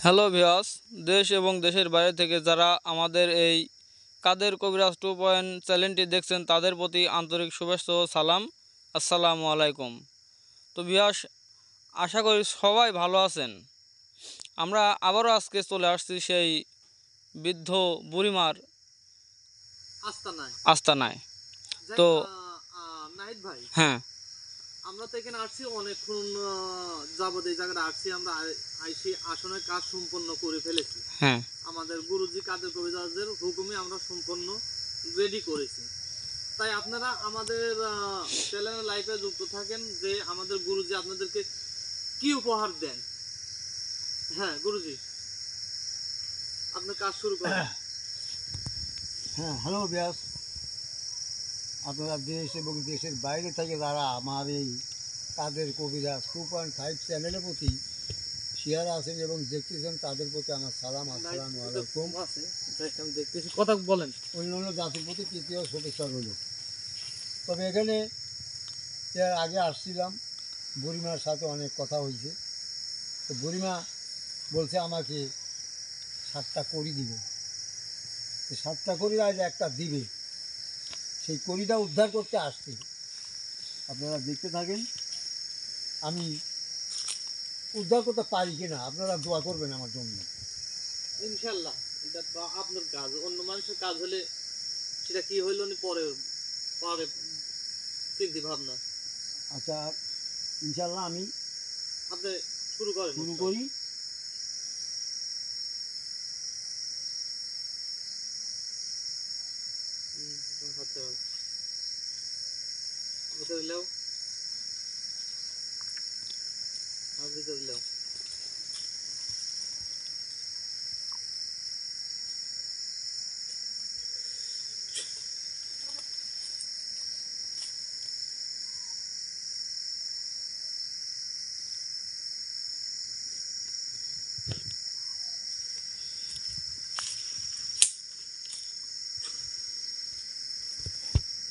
Hello viewers, দেশ এবং দেশের বাইরে থেকে যারা আমাদের এই কাদের কবিরাজ 2 চ্যানেলটি দেখছেন তাদের প্রতি আন্তরিক শুভেচ্ছা ও সালাম। আসসালামু আলাইকুম। তো ভিউয়ার্স, আশা করি সবাই ভালো আছেন। আমরা আবারও আজকে চলে আসছি সেই বৃদ্ধ বুড়িমার আস্তানায়। তো নাহিদ ভাই, হ্যাঁ আমরা তো এখানে আসছি অনেকক্ষণ যাবত এই জায়গাটা আসছি। আমরা আইসি আসনের কাজ সম্পন্ন করে ফেলেছি। হ্যাঁ আমাদের গুরুজি কাদের কবিরাজের হুকুমে আমরা সম্পন্ন রেডি করেছি। তাই আপনারা আমাদের চ্যানেল লাইভে যুক্ত থাকেন যে আমাদের গুরুজি আপনাদেরকে কি উপহার দেন। হ্যাঁ গুরুজি, আপনি কাজ শুরু করেন। হ্যাঁ, হ্যালো ব্যাস, আপনারা দেশ এবং দেশের বাইরে থেকে যারা আমার এই কাদের কবিরাজ 2.5 চ্যানেলের প্রতি শেয়ার আছেন এবং দেখতেছেন তাদের প্রতি আমার সালাম। আসসালামু আলাইকুম। আমি দেখতেছি, কথা বলেন। অন্যান্য জাতির প্রতি তৃতীয় শুভেচ্ছা রইল। তবে এখানে এর আগে আসছিলাম, বুড়িমার সাথে অনেক কথা হয়েছে। তো বুড়িমা বলছে আমাকে 7টা করি দিবে, 7টা করি আজ একটা দিবে, সেই করিটা উদ্ধার করতে আসছে। আপনারা দেখতে থাকেন আমি উদ্ধার করতে পারি কিনা, আপনারা দোয়া করবেন আমার জন্য। ইনশাল্লাহ এটা তো আপনার কাজ, অন্য মানুষের কাজ হলে সেটা কি হইলো নি পরে পরে চিন্তা ভাবনা। আচ্ছা, ইনশাল্লাহ আমি আপনি শুরু করেন। শুরু করি। ভিতরে লেও, ভিতরে লেও।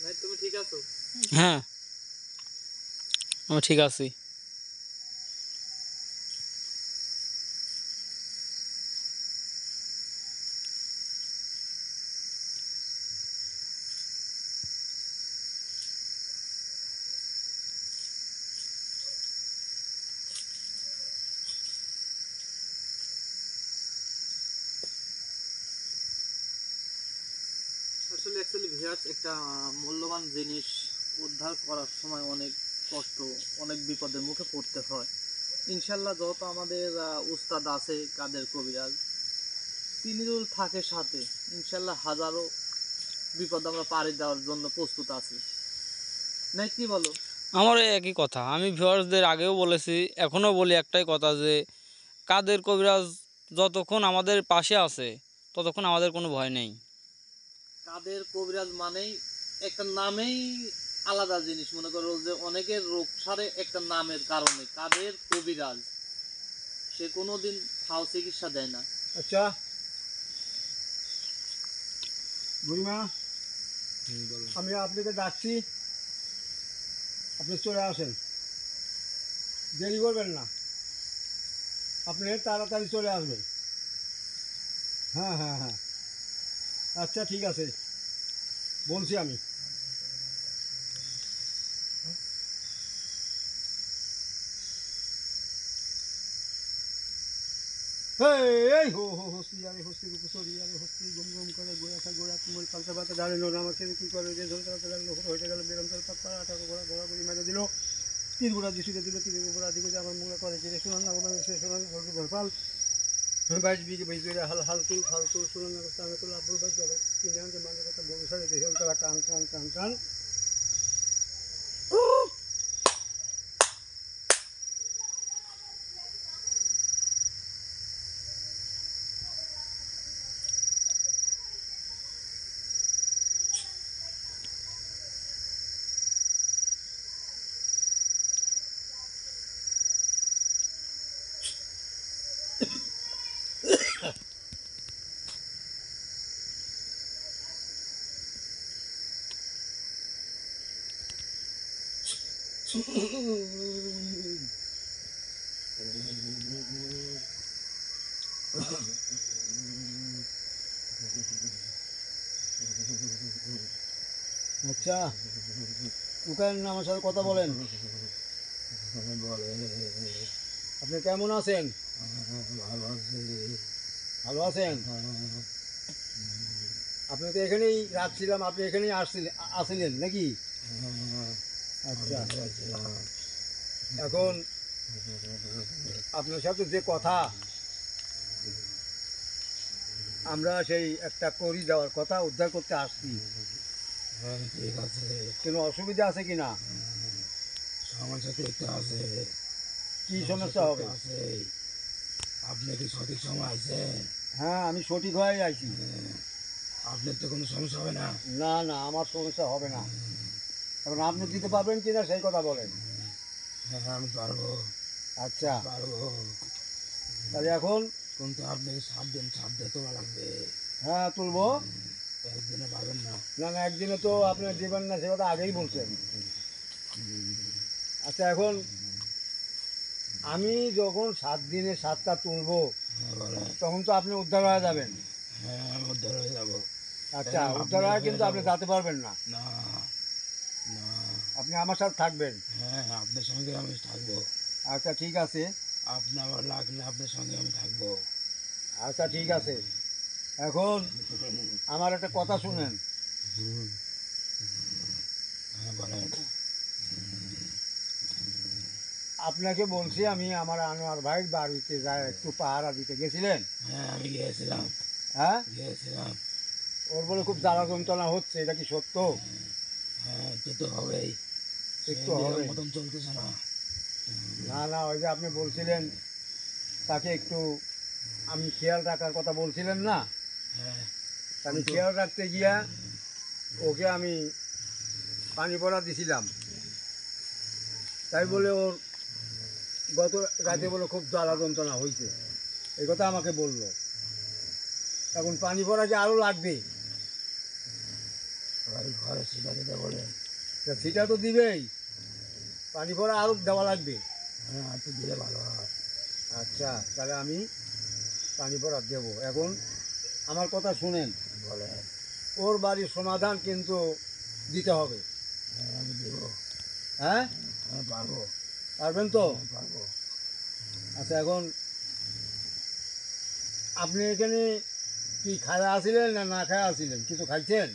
ভাই তুমি ঠিক আছো? হ্যাঁ আমি ঠিক আছি। আসলে অ্যাকচুয়ালি ভিউয়ার্স, একটা মূল্যবান জিনিস উদ্ধার করার সময় অনেক কষ্ট, অনেক বিপদের মুখে পড়তে হয়। ইনশাল্লাহ যত আমাদের উস্তাদ আছে কাদের কবিরাজ, তিনি যদি থাকে সাথে, ইনশাল্লাহ হাজারো বিপদ আমরা পাড়ি দেওয়ার জন্য প্রস্তুত আছি। নাই কি বলো? আমারও একই কথা। আমি ভিউয়ার্সদের আগেও বলেছি, এখনও বলি একটাই কথা যে কাদের কবিরাজ যতক্ষণ আমাদের পাশে আছে ততক্ষণ আমাদের কোনো ভয় নেই। কাদের কবিরাজ মানেই একটা নামেই আলাদা জিনিস। মনে করো যে অনেকের রোগ সারে একটা নামের কারণে, কাদের কবিরাজ। সে কোনোদিন ফাও চিকিৎসা দেয় না। আচ্ছা বুড়িমা, আমি আপনাকে ডাকছি, আপনি চলে আসেন, দেরি করবেন না, আপনি তাড়াতাড়ি চলে আসবেন। হ্যাঁ হ্যাঁ হ্যাঁ, আচ্ছা ঠিক আছে, বলছি আমি। এই হো হো হস্তি আরে হস্তি রূপে সরি আরে হস্তি গম গম করে গোড়া খা গোড়া তুমল পাল্টা পাতা দাঁড়ালো না, আমাকে কি করে যে ঝোল করতে লাগলো, হয়ে গেল বেরন্তর পাতা 18 ঘোড়া ঘোড়া করে মেরে দিল, 3 ঘোড়া দিশুকে দিল, 3 ঘোড়া দিকে যে আমার মুখে করে যে শোনান না মানে সে শোনান হলকে ভরপাল 22 বিঘে বেশ করে হাল হালতুল ফালতুল শোনান না করতে আমি তো লাভ বাদ যাবে 3 জানতে মানে কথা ভবিষ্যতে দেখে তারা টান টান টান টান। আচ্ছা, উঠেন, আমার সাথে কথা বলেন। আপনি কেমন আছেন? ভালো আছেন? আপনি তো এখানেই রাখছিলাম, আপনি এখানেই আসছিলেন নাকি? আচ্ছা, এখন আপনার সাথে যে কথা, আমরা সেই একটা করি যাওয়ার কথা উদ্ধার করতে আসছি। ঠিক আছে, কোনো অসুবিধা আছে কি না? সমস্যা তো একটু আছে। কি সমস্যা হবে? আছে, আপনি কি সঠিক সময় আইছেন? হ্যাঁ, আমি সঠিক হয়ে আইছি। আপনার তো কোনো সমস্যা হবে না? না না, আমার সমস্যা হবে না। এখন আপনি দিতে পারবেন কিনা সেই কথা বলেন। হ্যাঁ, আমি পারবো, আচ্ছা, পারবো, তাহলে এখন কিন্তু আপনাকে 7 দিন তোলা লাগবে। হ্যাঁ তুলবো। একদিনে পারবেন না। না না, একদিনে তো আপনি দেবেন না, সে কথা আগেই বলছেন। আচ্ছা, এখন আমি যখন 7 দিনে 7টা তুলবো, হ্যাঁ বলেন। তখন তো আপনি উদ্ধার হয়ে যাবেন। হ্যাঁ, আমি উদ্ধার হয়ে যাবো। আচ্ছা, হ্যাঁ, উদ্ধার হয়ে আপনি কিন্তু হয়ে আপনি যাবো। যেতে পারবেন না, না, না, আপনি আমার সাথে থাকবেন। হ্যাঁ, আপনার সঙ্গে আমি থাকবো। আচ্ছা ঠিক আছে, আপনি আমার লাগলে আপনার সঙ্গে আমি থাকবো। আচ্ছা ঠিক আছে। এখন আমার একটা কথা শুনেন। হ্যাঁ বলেন। আপনাকে বলছি, আমি আমার আনোয়ার ভাইয়ের বাড়িতে যাই একটু পাহারা দিতে গেছিলেন। হ্যাঁ, আমি গিয়েছিলাম, হ্যাঁ, গিয়েছিলাম। ওর বলে খুব জ্বালা যন্ত্রণা হচ্ছে, এটা কি সত্য? হ্যাঁ, একটু তো হবেই। একটু সেই হবে। মতন চলতেছে না। না না, ওই যে আপনি বলছিলেন তাকে একটু আমি খেয়াল রাখার কথা বলছিলেন না, হ্যাঁ, আমি খেয়াল রাখতে গিয়া ওকে আমি পানি পড়া দিছিলাম, তাই বলে ওর গত রাতে বলে খুব জ্বালা যন্ত্রণা হয়েছে, এই কথা আমাকে বলল। এখন পানি পড়া যে আরও লাগবে, বাড়ি ঘরে সেটা দিতে বলে। তা সেটা তো দিবেই, পানি পড়া আরও দেওয়া লাগবে। হ্যাঁ, একটু দিলে ভালো হয়। আচ্ছা, তাহলে আমি পানি পড়া দেবো। এখন আমার কথা শুনেন, বলে। ওর বাড়ির সমাধান কিন্তু দিতে হবে। হ্যাঁ, আমি দেবো। হ্যাঁ, হ্যাঁ, পারবো। পারবেন তো? হ্যাঁ, পারবো। আচ্ছা, এখন আপনি এখানে কি খায়া আসিলেন না না খায়া আসিলেন? কিছু খাইছেন?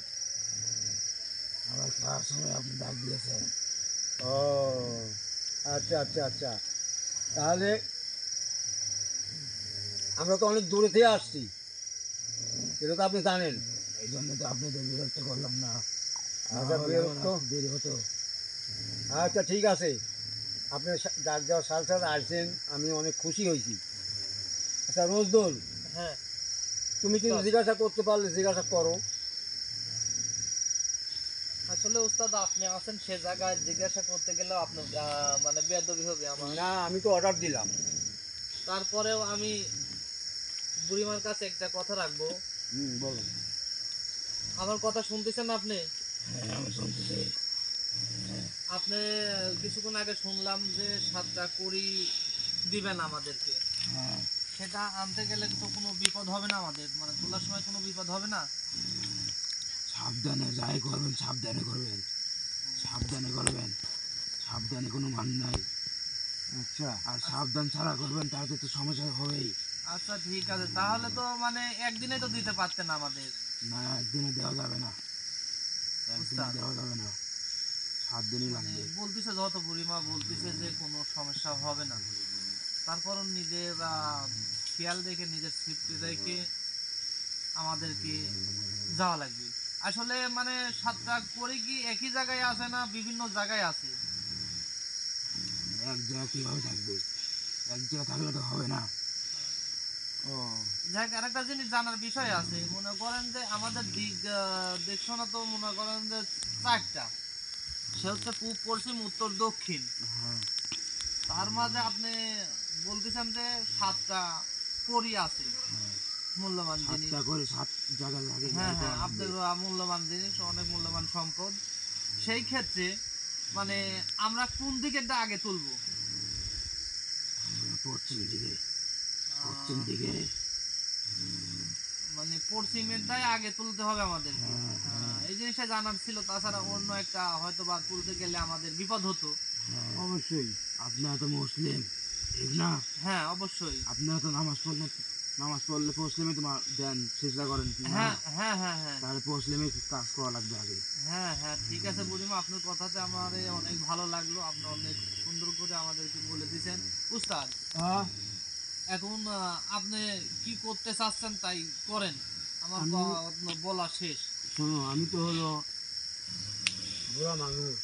আমার খাওয়ার সময় আপনি ডাক দিয়েছেন। ও আচ্ছা আচ্ছা আচ্ছা, তাহলে আমরা তো অনেক দূরে থেকে আসছি, এটা তো আপনি জানেন। এই জন্য তো আপনাদের বিরক্ত করলাম না। আচ্ছা, বিরক্ত? দেরি হতো। আচ্ছা ঠিক আছে, আপনি ডাক দেওয়ার সাথে সাথে আসছেন, আমি অনেক খুশি হয়েছি। আচ্ছা রোজদুল, হ্যাঁ, তুমি কিন্তু জিজ্ঞাসা করতে পারলে জিজ্ঞাসা করো। আসলে উস্তাদ আপনি আছেন সে জায়গায় জিজ্ঞাসা করতে গেলেও আপনার মানে বেয়াদবি হবে আমার। না, আমি তো অর্ডার দিলাম। তারপরেও আমি বুড়িমার কাছে একটা কথা রাখবো। বলুন। আমার কথা শুনতেছেন আপনি? হ্যাঁ, আমি শুনতেছি। আপনি কিছুক্ষণ আগে শুনলাম যে 7টা কুড়ি দিবেন আমাদেরকে, হ্যাঁ, সেটা আনতে গেলে তো কোনো বিপদ হবে না আমাদের, মানে তোলার সময় কোনো বিপদ হবে না? সাবধানে যাই করবেন, সাবধানে করবেন, সাবধানে করবেন, সাবধানে কোনো মান নাই। আচ্ছা, আর সাবধান ছাড়া করবেন তাহলে তো সমস্যা হবেই। আচ্ছা ঠিক আছে, তাহলে তো মানে একদিনে তো দিতে পারতেন আমাদের। না, একদিনে দেওয়া যাবে না, একদিনে উস্তাদ, দেওয়া যাবে না, 7 দিনই মানে লাগবে। বলতেছে যত বুড়িমা বলতেছে যে কোনো সমস্যা হবে না, তারপরও নিজের খেয়াল রেখে নিজের সেফটি রেখে আমাদেরকে যাওয়া লাগবে। আসলে মানে 7টা করে কি একই জায়গায় আছে না বিভিন্ন জায়গায় আছে? এক জায়গায় কীভাবে থাকবে? এক জায়গায় থাকলে তো হবে না। ও যাক, আরেকটা জিনিস জানার বিষয় আছে, মনে করেন যে আমাদের দিক দেখছো তো, মনে করেন যে 4টা, সে হচ্ছে পূব পশ্চিম উত্তর দক্ষিণ, হ্যাঁ, তার মাঝে আপনি বলতেছেন যে 7টা করি আছে মূল্যবান জিনিস। 7টা করে 7 জায়গা লাগে। হ্যাঁ হ্যাঁ, আপনার মূল্যবান জিনিস, অনেক মূল্যবান সম্পদ। সেই ক্ষেত্রে মানে আমরা কোন দিকেরটা আগে তুলবো? পশ্চিম দিকে, পশ্চিম দিকে মানে পশ্চিমেরটাই আগে তুলতে হবে আমাদের। এই জিনিসটা জানার ছিল, তাছাড়া অন্য একটা হয়তো বা তুলতে গেলে আমাদের বিপদ হতো। অবশ্যই। আপনারা তো মুসলিম, ঠিক না? হ্যাঁ অবশ্যই। আপনারা তো নামাজ পড়লে মুসলিমে তো দেন, চেষ্টা করেন কি না? হ্যাঁ হ্যাঁ হ্যাঁ হ্যাঁ তাহলে মুসলিমে কাজ করা লাগবে আগে। হ্যাঁ হ্যাঁ ঠিক আছে বুড়িমা, আপনার কথাতে আমার অনেক ভালো লাগলো, আপনি অনেক সুন্দর করে আমাদেরকে বলে দিয়েছেন। উস্তাদ, হ্যাঁ, এখন আপনি কি করতে চাচ্ছেন তাই করেন, আমার বলা শেষ। শোনো, আমি তো হলো বুড়া মানুষ,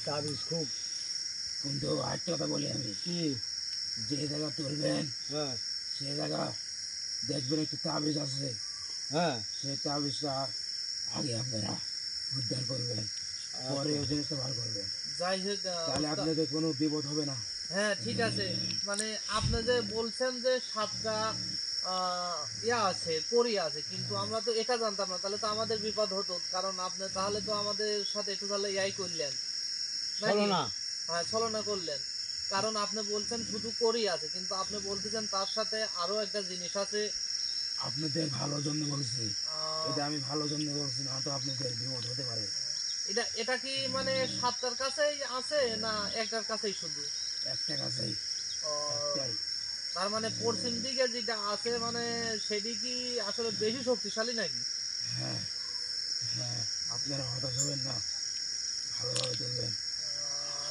তাবিজ খুব। কিন্তু আরেকটা কথা বলি আমি, কি? যে জায়গা তুলবেন হ্যাঁ সে জায়গা দেখবেন একটু তাবিজ আছে, হ্যাঁ, সেই তাবিজটা আগে আপনারা উদ্ধার করবেন, পরে ওই জিনিসটা বার করবেন, যাই হোক তাহলে উস্তাদ, আপনাদের কোনো বিপদ হবে না। হ্যাঁ ঠিক আছে। মানে আপনি যে বলছেন যে 7টা ইয়া আছে, করি আছে, কিন্তু আমরা তো এটা জানতাম না, তাহলে তো আমাদের বিপদ হতো। কারণ আপনি তাহলে তো আমাদের সাথে একটু তাহলে ইয়াই করলেন চলো নাকি? না। হ্যাঁ ছলনা করলেন, কারণ আপনি বলছেন শুধু করি আছে, কিন্তু আপনি বলতেছেন তার সাথে আরো একটা জিনিস আছে। আপনাদের ভালোর জন্য বলছি, আহ, এটা আমি ভালোর জন্য বলছি না, তো আপনাদের বিপদ হতে পারে। এটা এটা কি মানে 7টার কাছেই আছে না একটার কাছেই শুধু? একটা কাছেই, আহ, একটাই। তার মানে পশ্চিম দিকে যেটা আছে মানে সেটি কি আসলে বেশি শক্তিশালী নাকি? হ্যাঁ, হ্যাঁ, আপনারা হতাশ হবেন না, ভালোভাবে তুলবেন।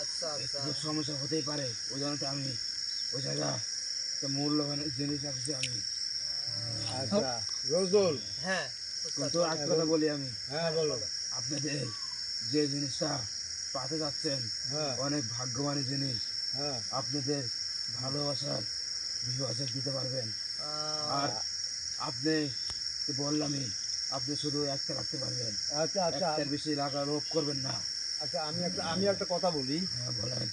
আচ্ছা আচ্ছা। একটু সমস্যা হতেই পারে, ওই জন্য তো আমি ওই জায়গা একটা মূল্যবান জিনিস রাখছি আমি। আচ্ছা রোজদুল। হ্যাঁ কিন্তু একটা কথা বলি আমি, হ্যাঁ বলো। আপনাদের যে জিনিসটা পাতে যাচ্ছেন হ্যাঁ অনেক ভাগ্যবানী জিনিস, হ্যাঁ। আপনাদের ভালোবাসার বিভাজন দিতে পারবেন। আর আহ, আপনি তো বললামই, আপনি শুধু একটা রাখতে পারবেন, আচ্ছা আচ্ছা একটার বেশি রাখা লোভ করবেন না। আচ্ছা, আমি একটা কথা বলি হ্যাঁ বলেন।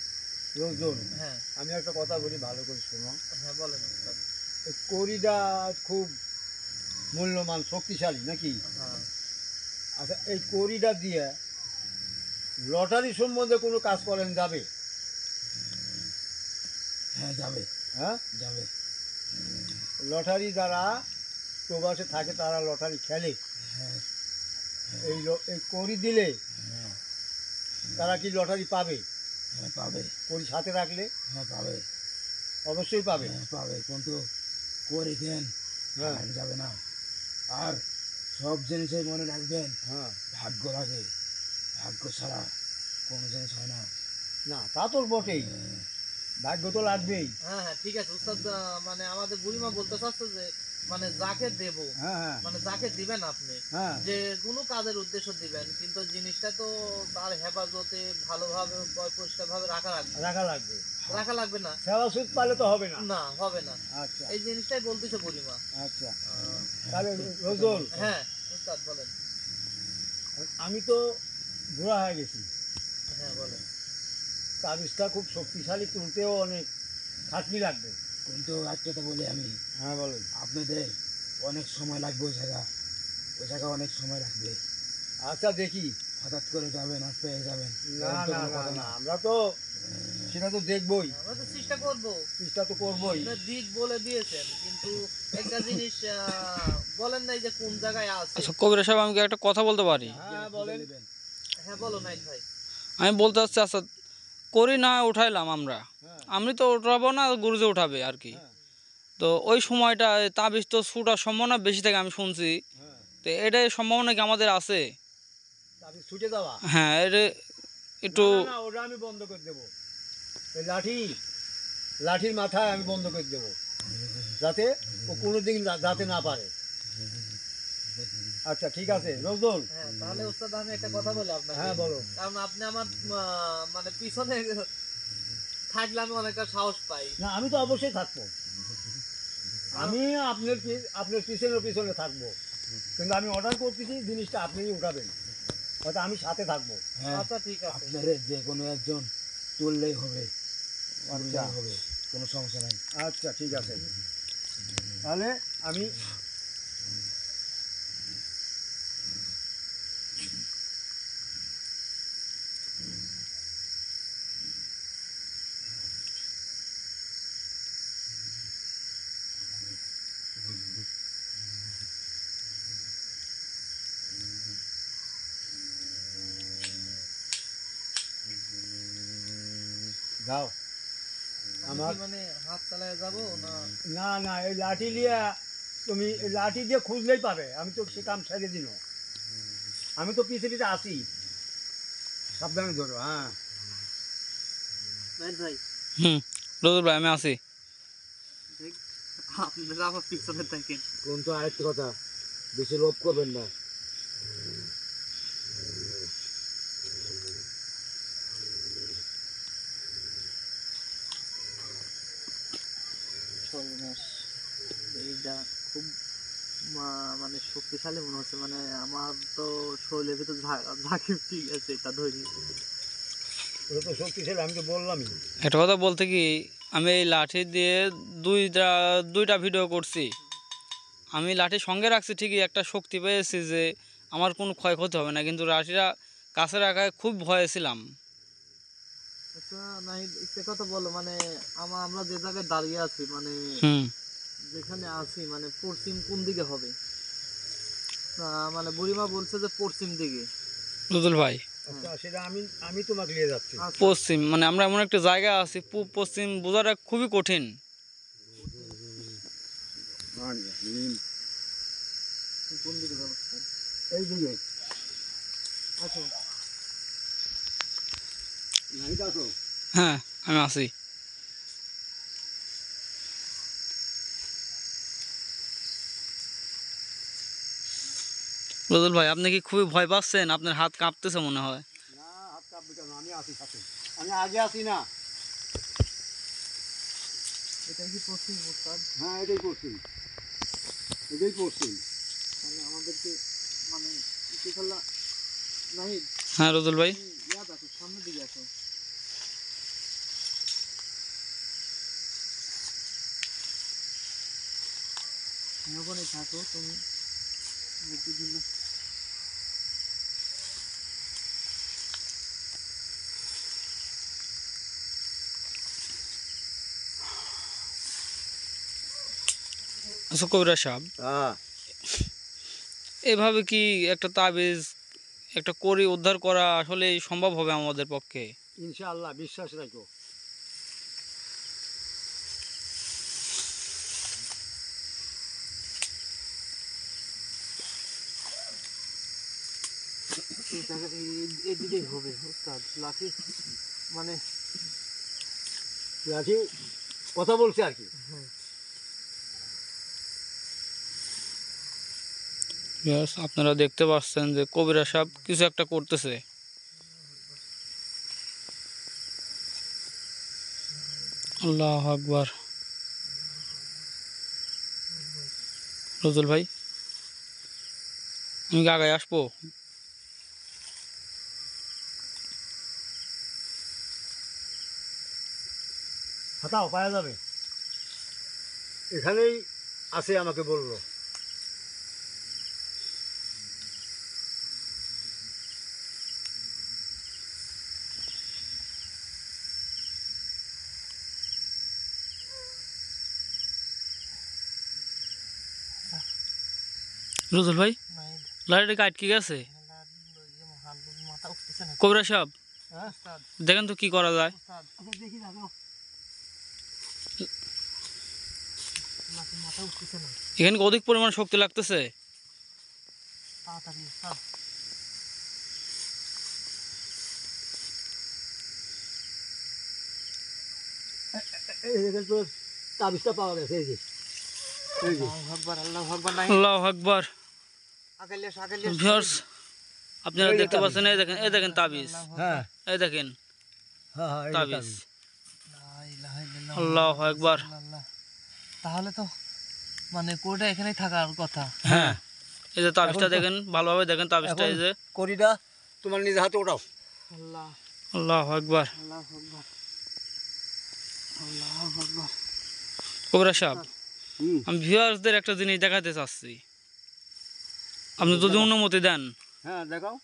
রোজদুল। হ্যাঁ আমি একটা কথা বলি, ভালো করে শোনো। হ্যাঁ বলেন উস্তাদ। এই কড়িটা খুব মূল্যবান, শক্তিশালী নাকি? হ্যাঁ আচ্ছা, এই কড়িটা দিয়ে লটারি সম্বন্ধে কোনো কাজ করেন যাবে? হ্যাঁ যাবে, হ্যাঁ, যাবে। লটারি যারা প্রবাসে থাকে তারা লটারি খেলে, হ্যাঁ এই কড়ি দিলে হ্যাঁ তারা কি লটারি পাবে? হ্যাঁ পাবে, কড়ি সাথে রাখলে হ্যাঁ পাবে, অবশ্যই পাবে। হ্যাঁ পাবে, কিন্তু করে দেন হ্যাঁ যাবে না। আর সব জিনিসই মনে রাখবেন, হ্যাঁ। ভাগ্য লাগে, ভাগ্য ছাড়া কোনো জিনিস হয় না। না, তা তো বটেই, ভাগ্য তো লাগবেই। হ্যাঁ হ্যাঁ ঠিক আছে উস্তাদ। মানে আমাদের বুড়িমা বলতে চাচ্ছে যে মানে যাকে দেব, হ্যাঁ হ্যাঁ মানে যাকে দিবেন আপনি, হ্যাঁ। যে কোনো কাজের উদ্দেশ্য দিবেন, কিন্তু জিনিসটা তো তার হেফাজতে ভালোভাবে পরিষ্কার ভাবে রাখা লাগবে। রাখা লাগবে। রাখা লাগবে না? সেবা সুদ পালে তো হবে না। না হবে না, আচ্ছা এই জিনিসটাই বলতেছে বুড়িমা। আচ্ছা। আহ, তাহলে রোজল, হ্যাঁ উস্তাদ বলেন। আমি তো বুড়া হয়ে গেছি, হ্যাঁ বলেন। তাবিজটা খুব শক্তিশালী, তুলতেও অনেক খাটনি লাগবে। কিন্তু একটা তো বলি আমি, হ্যাঁ বলেন। আপনাদের অনেক সময় লাগবে, ওই জায়গা অনেক সময় লাগবে। আচ্ছা দেখি। হঠাৎ করে যাবেন আর পেয়ে যাবেন, না এরকম তো না কোনো না কথা না, না। আমরা তো সেটা তো দেখবই, আমরা তো চেষ্টা করবো, চেষ্টা তো করবই। আপনার দিক বলে দিয়েছেন, কিন্তু একটা জিনিস বলেন নাই যে কোন জায়গায় আছে। আচ্ছা কবিরা সাহেব, আমি কি একটা কথা বলতে পারি? হ্যাঁ বলেন। নেবেন। হ্যাঁ বলো নাইট ভাই। আমি বলতে চাচ্ছি, আচ্ছা করি না উঠাইলাম আমরা, হ্যাঁ আমি তো উঠাবো না, গুরুজে উঠাবে আর কি। হ্যাঁ তো ওই সময়টা তাবিজ তো ছুটার সম্ভাবনা বেশি থাকে আমি শুনছি। হ্যাঁ। তো এটাই সম্ভাবনা কি আমাদের আছে? তাবিজ ছুটে যাওয়া? হ্যাঁ এটা একটু না না না, ওটা আমি বন্ধ করে দেবো। এই লাঠির মাথায় আমি বন্ধ করে দেবো, যাতে ও কোনোদিন যাতে না পারে। আচ্ছা ঠিক আছে নজরুল। হ্যাঁ তাহলে উস্তাদ আমি একটা কথা বলি আপনাকে। হ্যাঁ বলো। কারণ আপনি আমার মানে পিছনে থাকলে আমি অনেকটা সাহস পাই। না, আমি তো অবশ্যই থাকবো, আমি আপনার পিছনে থাকবো, কিন্তু আমি অর্ডার করতেছি জিনিসটা আপনিই উঠাবেন, হয়তো আমি সাথে থাকবো। হ্যাঁ, আচ্ছা ঠিক আছে। আপনাদের যে কোনো একজন তুললেই হবে, আচ্ছা তুললেই হবে, কোনো সমস্যা নাই। আচ্ছা ঠিক আছে, তাহলে আমি যাও আমি আমার কি মানে হাত চালায় যাবো না? না না, এই লাঠি নিয়ে তুমি এই লাঠি দিয়ে খুঁজলেই পাবে, আমি তো সে কাম ছেড়ে দিল, আমি তো পিছে পিছে আসি, সাবধানে ধরো। হ্যাঁ নাহিদ ভাই, রজল ভাই আমি আছি। দেখ, আপনারা আমার পিছনে থাকেন। কিন্তু আরেকটা কথা, বেশি লোভ করবেন না। সর্বনাশ, এইটা খুব মানে শক্তিশালী মনে হচ্ছে, মানে আমার তো শরীরের ভিতর ঝাঁকি ঠিক আছে এটা ধরি। ওটা তো শক্তিশালী, আমি তো বললামই। একটা কথা বলতে কি, আমি এই লাঠি দিয়ে দুইটা ভিডিও করছি। আমি লাঠি সঙ্গে রাখছি ঠিকই, একটা শক্তি পেয়েছি যে আমার কোনো ক্ষয়ক্ষতি হবে না, কিন্তু লাঠিটা কাছে রাখায় খুব ভয়ে ছিলাম। আচ্ছা নাহিদ, একটা কথা বলো, মানে আমরা যে জায়গায় দাঁড়িয়ে আছি, মানে হুম যেখানে আছি, মানে পশ্চিম কোন দিকে হবে? মানে বুড়িমা বলছে যে পশ্চিম দিকে। রজল ভাই, আচ্ছা সেটা আমি আমি তোমাকে নিয়ে যাচ্ছি। আচ্ছা, পশ্চিম মানে আমরা এমন একটা জায়গা আছি, পূব পশ্চিম বোঝাটা খুবই কঠিন। কোন দিকে যাবো? এই দিকে আচ্ছা, নাহিদ আসো। হ্যাঁ আমি আছি। রজল ভাই, আপনি কি খুবই ভয় পাচ্ছেন? আপনার হাত কাঁপতেছে মনে হয়। না, হাত কাঁপবে কেন, আমি আছি সাথে, আমি আগে আছি না। এটা কি পশ্চিম উস্তাদ? হ্যাঁ এটাই পশ্চিম, এটাই পশ্চিম। তাহলে আমাদেরকে মানে ইচ্ছে করলা। নাহিদ, হ্যাঁ রজল ভাই, তুমি ইয়াদ আসো, সামনের দিকে আসো। ওখানে থাকো তুমি একটু জন্য। আচ্ছা কবিরাজ সাহেব, হ্যাঁ এভাবে কি একটা তাবিজ একটা করি উদ্ধার করা আসলে সম্ভব হবে আমাদের পক্ষে? ইনশাআল্লাহ, বিশ্বাস রাখো। এদিকেই হবে উস্তাদ, লাঠি মানে। লাঠি কথা বলছে আর কি। Yes, আপনারা দেখতে পাচ্ছেন যে কবিরাজ সাহেব কিছু একটা করতেছে। আল্লাহু আকবার। রজল ভাই, আমি কি আগায় আসবো? হাতাও পাওয়া যাবে, এখানেই আছে, আমাকে বললো। রজল ভাই, নাহিদ, লাইটে আটকে গেছে। মাথা উঠতেছে না। কবিরাজ সাহেব, হ্যাঁ উস্তাদ, দেখেন তো কি করা যায়। উস্তাদ, আচ্ছা দেখি না, লাঠির মাথা উঠতেছে না। এখানে কি অধিক পরিমাণ শক্তি লাগতেছে? তাড়াতাড়ি উস্তাদ। এখানে তো তাবিজটা পাওয়া গেছে, এই যে এই যে। আল্লাহু আকবার, আল্লাহু আকবার। নাহিদ, আল্লাহু আকবার। আগাইলে আসো, আগাইলে আসো। ভিউয়ার্স, আপনারা এই যে দেখতে তাবিজ। পাচ্ছেন, এই দেখেন তাবিজ, হ্যাঁ এই দেখেন হ্যাঁ হ্যাঁ, এই যে তাবিজ। তাবিজ। লা ইলাহা ইল্লাল্লাহ, আল্লাহু আকবার। আল্লাহ। তাহলে তো মানে কোটা এখানেই থাকার কথা। হ্যাঁ, এই যে তাবিজটা এখন তো- দেখেন, ভালোভাবে দেখেন তাবিজটা, এই এখন যে। করিটা তোমার নিজে হাতে ওঠাও। আল্লাহ, আল্লাহু আকবার। আল্লাহু আকবার, আল্লাহু আকবার। কবিরাজ সাহেব, হুম, আমি ভিউয়ার্সদের একটা জিনিস দেখাতে চাচ্ছি, আপনি যদি অনুমতি দেন। হ্যাঁ দেখাও।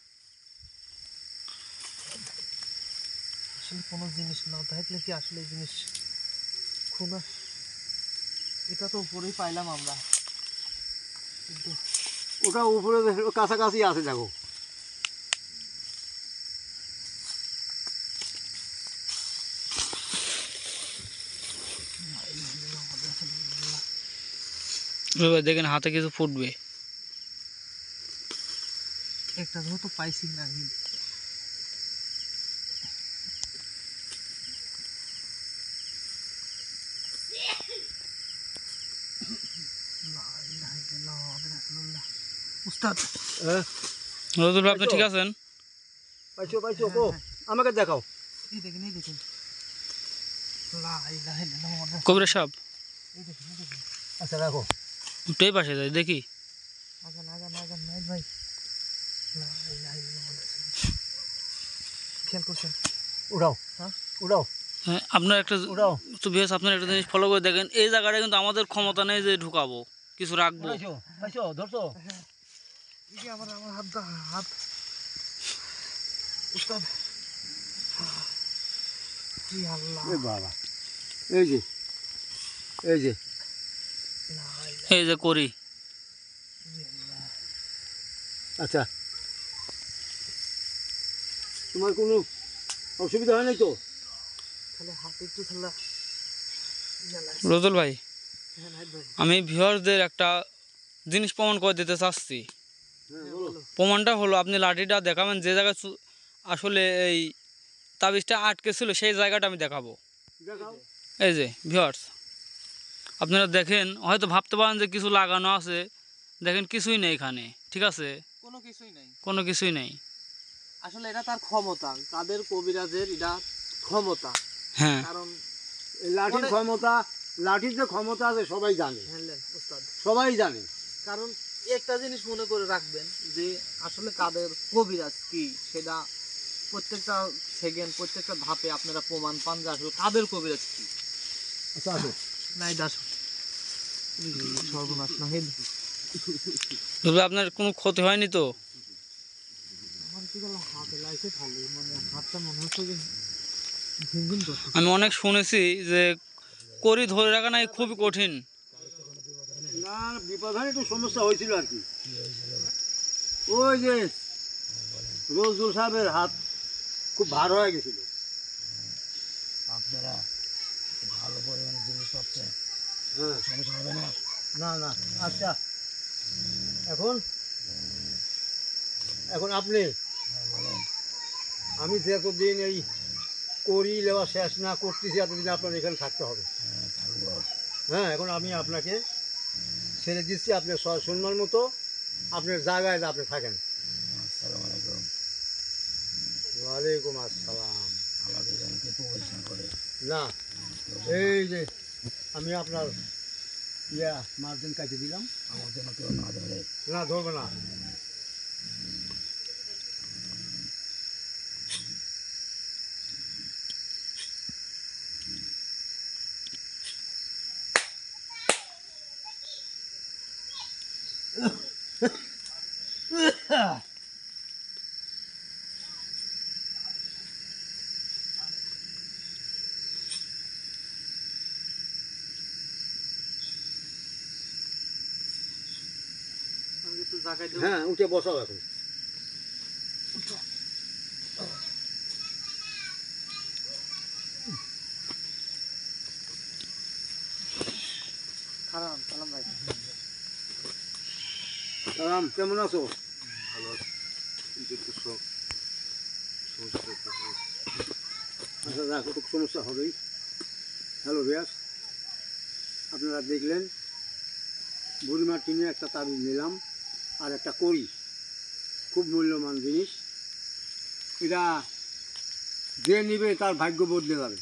আসলে কোনো জিনিস না থাকলে কি আসলে এই জিনিস খুনা? এটা তো উপরেই পাইলাম আমরা, কিন্তু ওটা উপরে কাছাকাছি আছে, দেখো। রুবেল ভাই দেখেন হাতে কিছু ফুটবে। একটা যেহেতু পাইছি না উস্তাদ রুবেল ভাই আপনি ঠিক আছেন? পাইছো পাইছো কো আমাকে দেখাও। এই দেখেন লা ইলাহা ইল্লাল্লাহ কবিরাজ সাহেব এই দেখেন আচ্ছা রাখো। একটু এই পাশে যাই দেখি। আগান নাইট ভাই লা ইলাহা ইল্লাল্লাহ খেয়াল করছেন? উঠাও হ্যাঁ উঠাও হ্যাঁ আপনার একটা উঠাও। তো ভিউয়ার্স আপনার একটা জিনিস ফলো করে দেখেন, এই জায়গাটা কিন্তু আমাদের ক্ষমতা নেই যে ঢুকাবো কিছু রাখবো। পাইছো পাইছো ধরছো। এই যে আমার হাত উস্তাদ জি আল্লাহ এ বাবা এই যে এই যে লা এই যে করি ইলাহা আচ্ছা তোমার কোনো অসুবিধা হয় নাই তো? তাহলে হাত একটু খেলা রুবেল ভাই হ্যাঁ নাইট ভাই আমি ভিউয়ার্সদের একটা জিনিস প্রমাণ করে দিতে চাচ্ছি। হ্যাঁ বলো। প্রমাণটা হলো আপনি লাঠিটা দেখাবেন যে জায়গায় আসলে এই তাবিজটা আটকে ছিল সেই জায়গাটা আমি দেখাবো। দেখাও। এই যে ভিউয়ার্স আপনারা দেখেন, হয়তো ভাবতে পারেন যে কিছু লাগানো আছে, দেখেন কিছুই নেই এখানে, ঠিক আছে, কোনো কিছুই নাই কোনো কিছুই নেই। আসলে এটা তার ক্ষমতা কাদের কবিরাজের এটা ক্ষমতা হ্যাঁ কারণ এই লাঠির অনেক- ক্ষমতা, লাঠির যে ক্ষমতা আছে সবাই জানে, হ্যাঁ উস্তাদ সবাই জানে। কারণ একটা জিনিস মনে করে রাখবেন যে আসলে কাদের কবিরাজ কি সেটা প্রত্যেকটা সেকেন্ড প্রত্যেকটা ধাপে আপনারা প্রমাণ পান যে আসলে কাদের কবিরাজ কি। আচ্ছা আসো। নাই দাস সর্বনাশ না হেল রুবেল ভাই, আপনার কোনো ক্ষতি হয়নি তো? আমার কি বলে হাতে লাগছে খালি মানে হাতটা মনে হচ্ছে যে ঝিনঝিন করছে। আমি অনেক শুনেছি যে করি ধরে রাখা নাই খুবই কঠিন। না বিপদ হয় একটু সমস্যা হয়েছিল আর কি। ওই যে রোজুল সাহেবের হাত খুব ভার হয়ে গেছিল। আপনারা ভালো পরিমাণে জিনিস পাচ্ছেন, হ্যাঁ সমস্যা হবে না। না না আচ্ছা এখন এখন আপনি হ্যাঁ বলেন। আমি যতদিন এই করি লেওয়া শেষ না করতেছি এতদিন আপনার এখানে থাকতে হবে। হ্যাঁ থাকবো। হ্যাঁ এখন আমি আপনাকে ছেড়ে দিচ্ছি, আপনার সম্মান মতো আপনার জায়গায় আপনি থাকেন। আসসালামু আলাইকুম। ওয়ালাইকুম আসসালাম। আমাকে যেন কেউ প্রবেশ না করে। না এই যে আমি আপনার মার্জিন কাটে দিলাম। আমার যেন কেউ না ধরে। না ধরবে না। আমি একটু জায়গায় দেবো। হ্যাঁ উঠে বসাও এখন। খারাপ সালাম ভাই সালাম কেমন আছো? আচ্ছা দেখো তো সমস্যা হবেই। হ্যালো ব্যাস আপনারা দেখলেন বুড়িমার টিনে একটা তাবিজ নিলাম আর একটা করি, খুব মূল্যবান জিনিস। এটা যে নিবে তার ভাগ্য বদলে যাবে।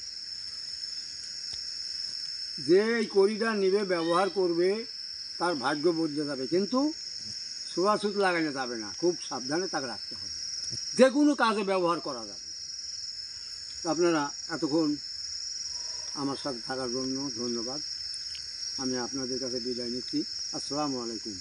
যে এই কড়িটা নিবে ব্যবহার করবে তার ভাগ্য বদলে যাবে, কিন্তু ছোঁয়াছুত লাগানো যাবে না, খুব সাবধানে তাকে রাখতে হবে, যে কোনো কাজে ব্যবহার করা যাবে। আপনারা এতক্ষণ আমার সাথে থাকার জন্য ধন্যবাদ। আমি আপনাদের কাছে বিদায় নিচ্ছি। আসসালামু আলাইকুম।